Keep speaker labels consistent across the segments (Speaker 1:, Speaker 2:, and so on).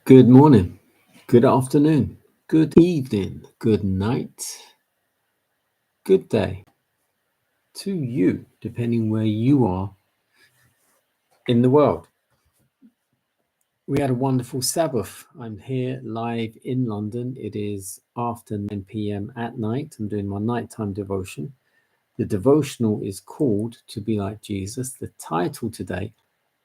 Speaker 1: Good morning, good afternoon, good evening, good night, good day to you, depending where you are in the world. We had a wonderful Sabbath. I'm here live in London. It is after 9 p.m. at night. I'm doing my nighttime devotion. The devotional is called To Be Like Jesus. The title today,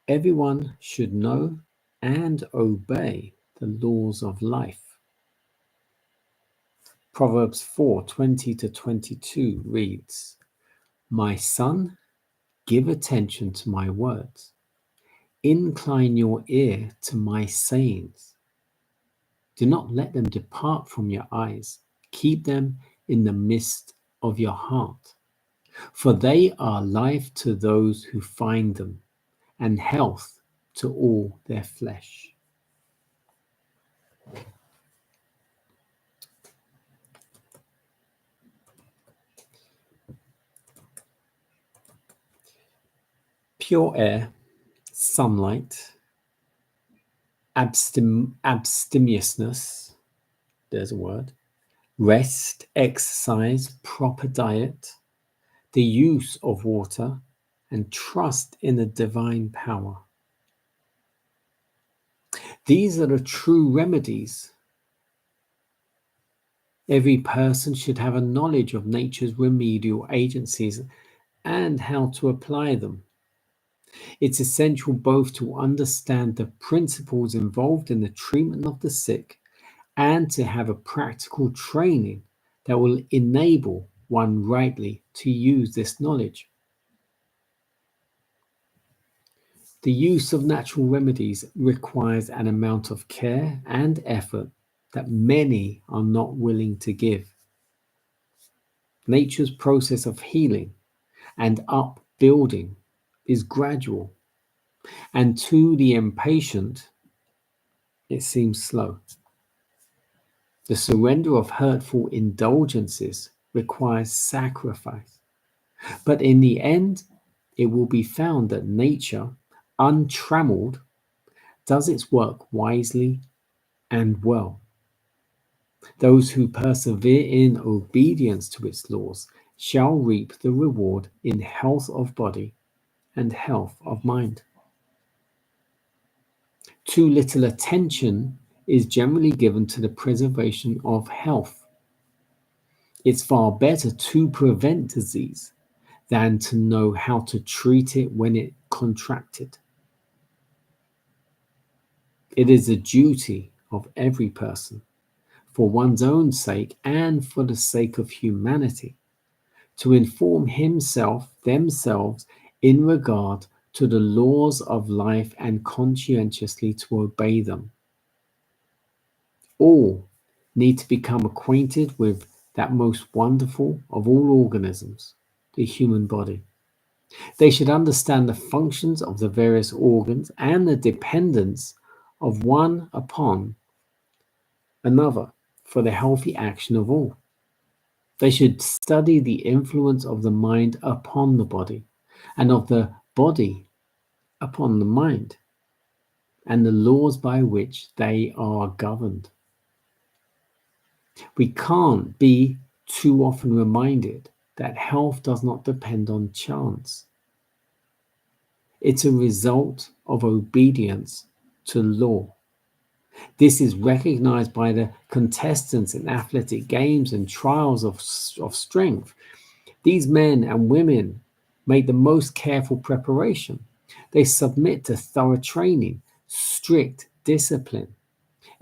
Speaker 1: Everyone Should Know and Obey the Laws of Life. Proverbs 4:20-22 reads, My son, give attention to my words. Incline your ear to my sayings. Do not let them depart from your eyes. Keep them in the midst of your heart. For they are life to those who find them, and health to all their flesh. Pure air, sunlight, abstemiousness, there's a word, rest, exercise, proper diet, the use of water, and trust in the divine power. These are the true remedies. Every person should have a knowledge of nature's remedial agencies and how to apply them. It's essential both to understand the principles involved in the treatment of the sick and to have a practical training that will enable one rightly to use this knowledge. The use of natural remedies requires an amount of care and effort that many are not willing to give. Nature's process of healing and upbuilding is gradual, and to the impatient, it seems slow. The surrender of hurtful indulgences requires sacrifice, but in the end, it will be found that nature, untrammeled, does its work wisely and well. Those who persevere in obedience to its laws shall reap the reward in health of body and health of mind. Too little attention is generally given to the preservation of health. It's far better to prevent disease than to know how to treat it when it contracted. It is a duty of every person, for one's own sake and for the sake of humanity, to inform themselves in regard to the laws of life and conscientiously to obey them. All need to become acquainted with that most wonderful of all organisms, the human body. They should understand the functions of the various organs and the dependence of one upon another for the healthy action of all. They should study the influence of the mind upon the body and of the body upon the mind and the laws by which they are governed. We can't be too often reminded that health does not depend on chance. It's a result of obedience to law. This is recognized by the contestants in athletic games and trials of strength. These men and women make the most careful preparation. They submit to thorough training, strict discipline.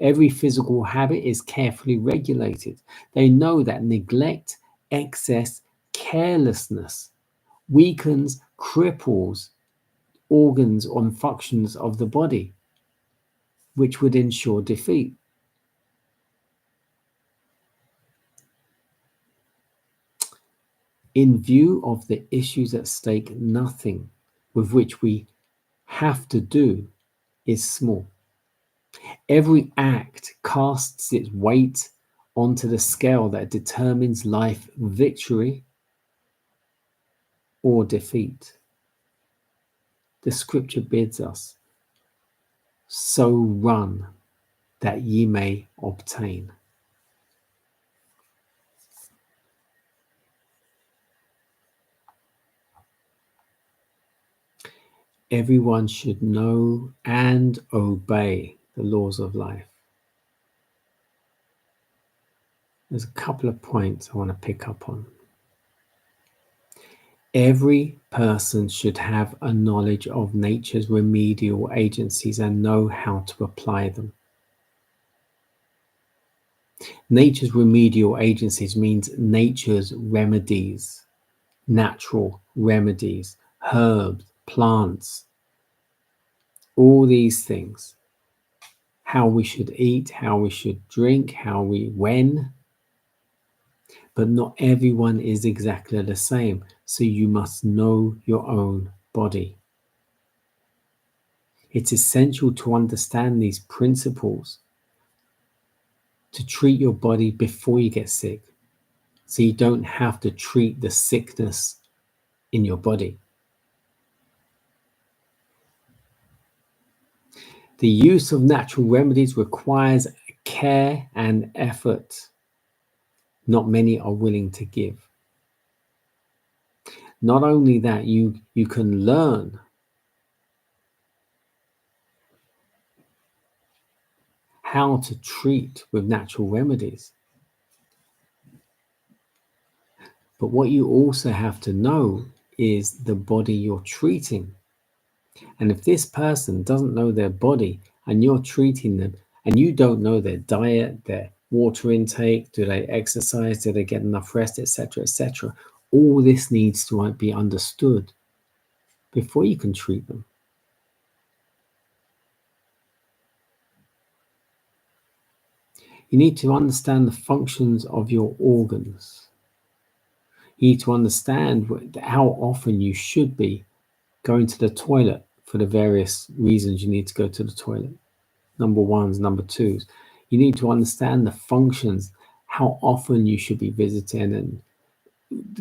Speaker 1: Every physical habit is carefully regulated. They know that neglect, excess, carelessness weakens, cripples organs or functions of the body, which would ensure defeat. In view of the issues at stake, nothing with which we have to do is small. Every act casts its weight onto the scale that determines life victory or defeat. The scripture bids us, so run that ye may obtain. Everyone should know and obey the laws of life. There's a couple of points I want to pick up on. Every person should have a knowledge of nature's remedial agencies and know how to apply them. Nature's remedial agencies means nature's remedies, natural remedies, herbs, plants, all these things. How we should eat, how we should drink, when. But not everyone is exactly the same, so you must know your own body. It's essential to understand these principles to treat your body before you get sick, so you don't have to treat the sickness in your body. The use of natural remedies requires care and effort not many are willing to give. Not only that, you can learn how to treat with natural remedies. But what you also have to know is the body you're treating. And if this person doesn't know their body and you're treating them and you don't know their diet, their water intake, do they exercise, do they get enough rest, etc., etc., all this needs to be understood before you can treat them. You need to understand the functions of your organs. You need to understand how often you should be going to the toilet for the various reasons you need to go to the toilet. Number ones, number twos. You need to understand the functions, how often you should be visiting and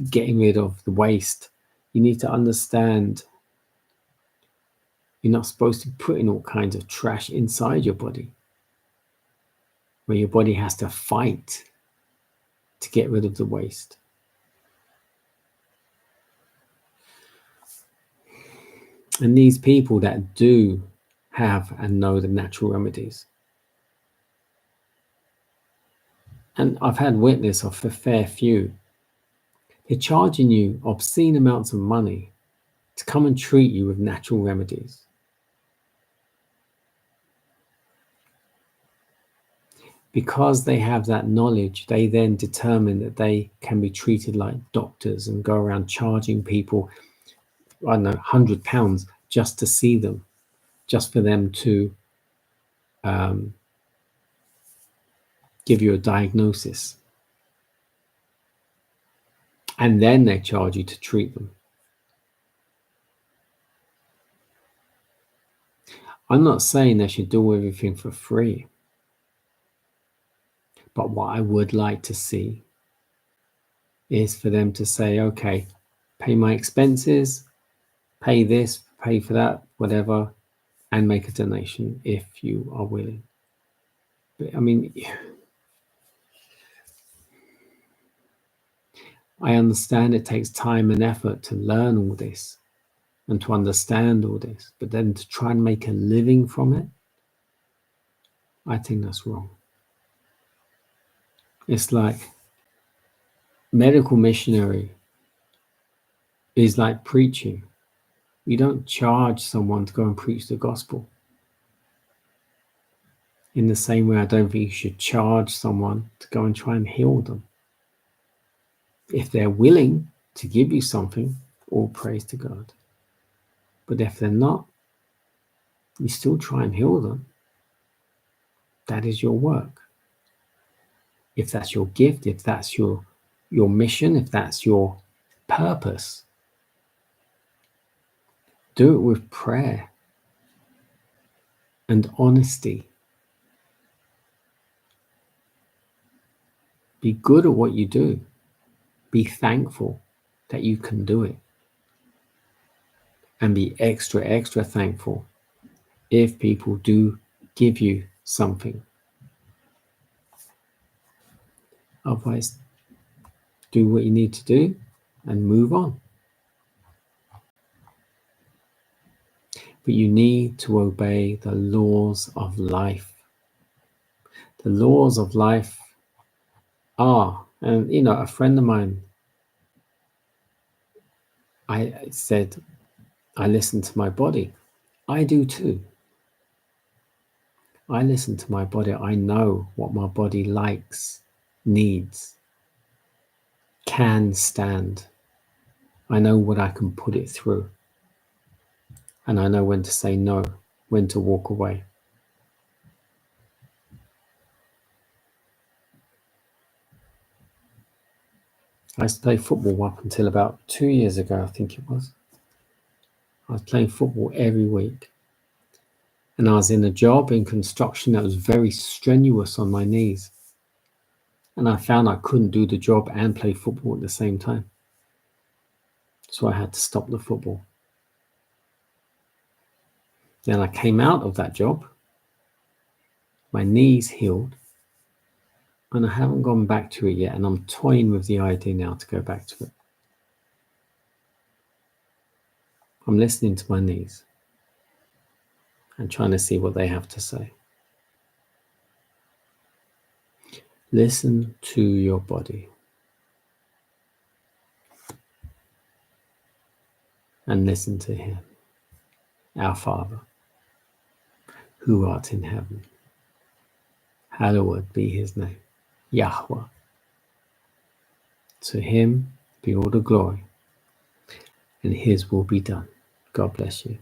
Speaker 1: getting rid of the waste. You need to understand you're not supposed to put in all kinds of trash inside your body, where your body has to fight to get rid of the waste. And these people that do have and know the natural remedies, and I've had witness of a fair few, they're charging you obscene amounts of money to come and treat you with natural remedies. Because they have that knowledge, they then determine that they can be treated like doctors and go around charging people, I don't know, £100 just to see them, just for them to give you a diagnosis. And then they charge you to treat them. I'm not saying they should do everything for free. But what I would like to see is for them to say, okay, pay my expenses, pay this, pay for that, whatever, and make a donation if you are willing. But, I mean, I understand it takes time and effort to learn all this and to understand all this, but then to try and make a living from it, I think that's wrong. It's like medical missionary is like preaching. You don't charge someone to go and preach the gospel. In the same way, I don't think you should charge someone to go and try and heal them. If they're willing to give you something, all praise to God. But if they're not, you still try and heal them. That is your work. If that's your gift, if that's your mission, if that's your purpose, do it with prayer and honesty. Be good at what you do. Be thankful that you can do it. And be extra, extra thankful if people do give you something Otherwise, do what you need to do and move on. But you need to obey the laws of life. The laws of life are, and a friend of mine, I said, I listen to my body. I do too. I listen to my body. I know what my body likes, needs, can stand. I know what I can put it through. And I know when to say no, when to walk away. I used to play football up until about 2 years ago, I think it was. I was playing football every week. And I was in a job in construction that was very strenuous on my knees. And I found I couldn't do the job and play football at the same time. So I had to stop the football. Then I came out of that job. My knees healed. And I haven't gone back to it yet. And I'm toying with the idea now to go back to it. I'm listening to my knees and trying to see what they have to say. Listen to your body. And listen to him. Our Father, who art in heaven, hallowed be his name, Yahweh. To him be all the glory, and his will be done. God bless you.